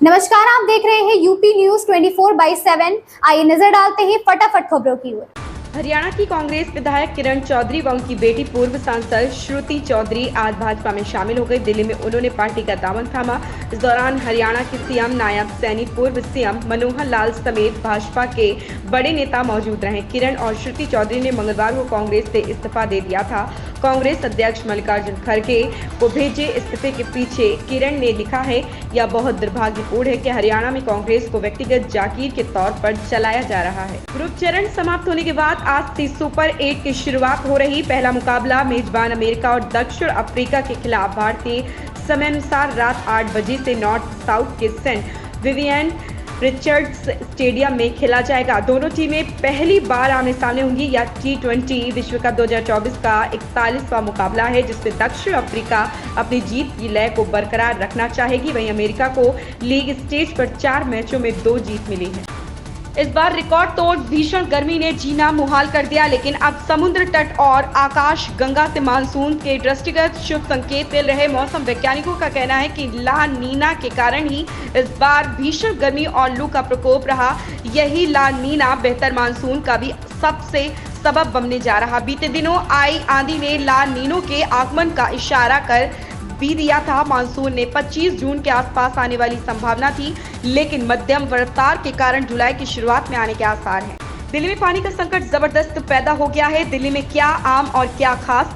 नमस्कार, आप देख रहे हैं यूपी न्यूज 24/7। आइए नजर डालते हैं फटाफट खबरों की ओर। हरियाणा की कांग्रेस विधायक किरण चौधरी व उनकी बेटी पूर्व सांसद श्रुति चौधरी आज भाजपा में शामिल हो गई। दिल्ली में उन्होंने पार्टी का दामन थामा। इस दौरान हरियाणा के सीएम, नायब सैनी, पूर्व सीएम मनोहर लाल समेत भाजपा के बड़े नेता मौजूद रहे। किरण और श्रुति चौधरी ने मंगलवार को कांग्रेस से इस्तीफा दे दिया था। कांग्रेस अध्यक्ष मल्लिकार्जुन खड़गे को भेजे इस्तीफे के पीछे किरण ने लिखा है, यह बहुत दुर्भाग्यपूर्ण है कि हरियाणा में कांग्रेस को व्यक्तिगत जागीर के तौर पर चलाया जा रहा है। ग्रुप चरण समाप्त होने के बाद आज से सुपर 8 की शुरुआत हो रही। पहला मुकाबला मेजबान अमेरिका और दक्षिण अफ्रीका के खिलाफ भारतीय समय अनुसार रात 8 बजे से नॉर्थ साउथ के सेंट विवियन रिचर्ड्स स्टेडियम में खेला जाएगा। दोनों टीमें पहली बार आमने सामने होंगी। यह T20 विश्व कप 2024 का 41वां मुकाबला है, जिसमें दक्षिण अफ्रीका अपनी जीत की लय को बरकरार रखना चाहेगी। वहीं अमेरिका को लीग स्टेज पर 4 मैचों में 2 जीत मिली है। इस बार रिकॉर्ड तोड़ भीषण गर्मी ने जीना मुहाल कर दिया, लेकिन अब समुद्र तट और आकाश गंगा से मानसून के दृष्टिगत शुभ संकेत मिल रहे। मौसम वैज्ञानिकों का कहना है कि ला नीना के कारण ही इस बार भीषण गर्मी और लू का प्रकोप रहा। यही ला नीना बेहतर मानसून का भी सबसे सबब बनने जा रहा। बीते दिनों आई आंधी ने ला नीनो के आगमन का इशारा कर भी दिया था। मानसून ने 25 जून के आसपास आने वाली संभावना थी, लेकिन मध्यम रफ्तार के कारण जुलाई की शुरुआत में आने के आसार हैं। दिल्ली में पानी का संकट जबरदस्त पैदा हो गया है। दिल्ली में क्या आम और क्या खास,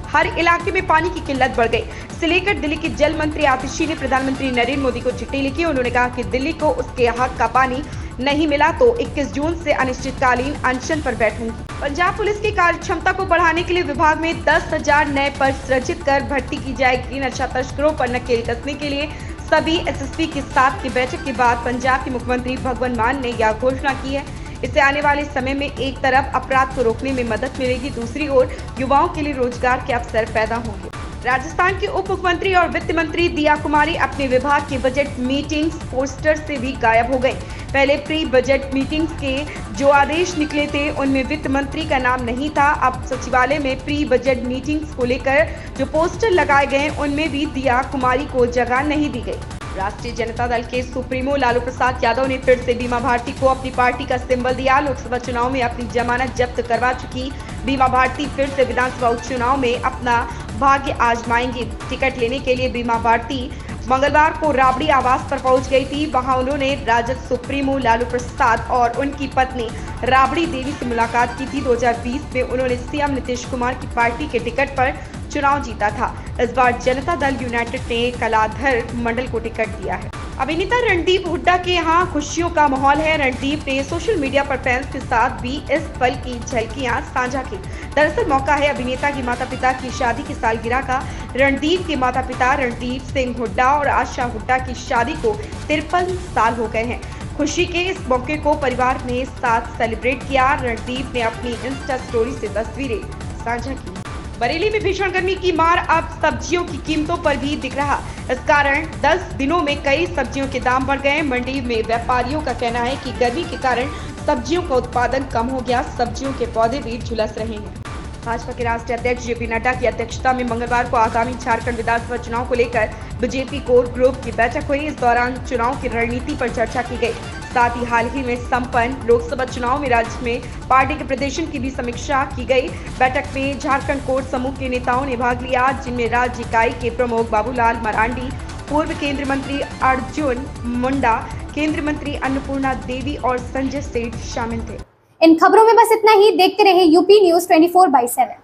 हर इलाके में पानी की किल्लत बढ़ गई। इसे लेकर दिल्ली के जल मंत्री आतिशी ने प्रधानमंत्री नरेंद्र मोदी को चिट्ठी लिखी। उन्होंने कहा कि दिल्ली को उसके हक का पानी नहीं मिला तो 21 जून से अनिश्चितकालीन अनशन पर बैठूंगी। पंजाब पुलिस की कार्य क्षमता को बढ़ाने के लिए विभाग में 10,000 नए पद सृजित कर भर्ती की जाएगी। नशा तस्करों पर नकेल कसने के लिए सभी एसएसपी के साथ की बैठक के बाद पंजाब के मुख्यमंत्री भगवंत मान ने यह घोषणा की है। इससे आने वाले समय में एक तरफ अपराध को रोकने में मदद मिलेगी, दूसरी ओर युवाओं के लिए रोजगार के अवसर पैदा होंगे। राजस्थान के उप मुख्यमंत्री और वित्त मंत्री दिया कुमारी अपने विभाग के बजट मीटिंग्स पोस्टर से भी गायब हो गए। पहले प्री बजट मीटिंग्स के जो आदेश निकले थे उनमें वित्त मंत्री का नाम नहीं था। अब सचिवालय में प्री बजट मीटिंग्स को लेकर जो पोस्टर लगाए गए उनमें भी दिया कुमारी को जगह नहीं दी गई। राष्ट्रीय जनता दल के सुप्रीमो लालू प्रसाद यादव ने फिर से बीमा भारती को अपनी पार्टी का सिंबल दिया। लोकसभा चुनाव में अपनी जमानत जब्त करवा चुकी बीमा भारती फिर से विधानसभा उपचुनाव में अपना भाग्य आजमाएंगी। टिकट लेने के लिए बीमा भारती मंगलवार को राबड़ी आवास पर पहुंच गई थी। वहां उन्होंने राजद सुप्रीमो लालू प्रसाद और उनकी पत्नी राबड़ी देवी से मुलाकात की थी। 2020 में उन्होंने सीएम नीतीश कुमार की पार्टी के टिकट पर चुनाव जीता था। इस बार जनता दल यूनाइटेड ने कलाधर मंडल को टिकट दिया है। अभिनेता रणदीप हुड्डा के यहाँ खुशियों का माहौल है। रणदीप ने सोशल मीडिया पर फैंस के साथ भी इस पल की झलकियां साझा की। दरअसल मौका है अभिनेता की माता पिता की शादी की सालगिरह का। रणदीप के माता पिता रणदीप सिंह हुड्डा और आशा हुड्डा की शादी को 53 साल हो गए हैं। खुशी के इस मौके को परिवार ने साथ सेलिब्रेट किया। रणदीप ने अपनी इंस्टा स्टोरी से तस्वीरें साझा की। बरेली में भीषण गर्मी की मार अब सब्जियों की कीमतों पर भी दिख रहा। इस कारण 10 दिनों में कई सब्जियों के दाम बढ़ गए। मंडी में व्यापारियों का कहना है कि गर्मी के कारण सब्जियों का उत्पादन कम हो गया। सब्जियों के पौधे भी झुलस रहे हैं। भाजपा के राष्ट्रीय अध्यक्ष जेपी नड्डा की अध्यक्षता में मंगलवार को आगामी झारखंड विधानसभा चुनाव को लेकर बीजेपी कोर ग्रुप की बैठक हुई। इस दौरान चुनाव की रणनीति पर चर्चा की गई। साथ ही हाल ही में संपन्न लोकसभा चुनाव में राज्य में पार्टी के प्रदर्शन की भी समीक्षा की गई। बैठक में झारखंड कोर समूह के नेताओं ने भाग लिया, जिनमें राज्य इकाई के प्रमुख बाबूलाल मरांडी, पूर्व केंद्रीय मंत्री अर्जुन मुंडा, केंद्रीय मंत्री अन्नपूर्णा देवी और संजय सेठ शामिल थे। इन खबरों में बस इतना ही। देखते रहे यूपी न्यूज 24/7।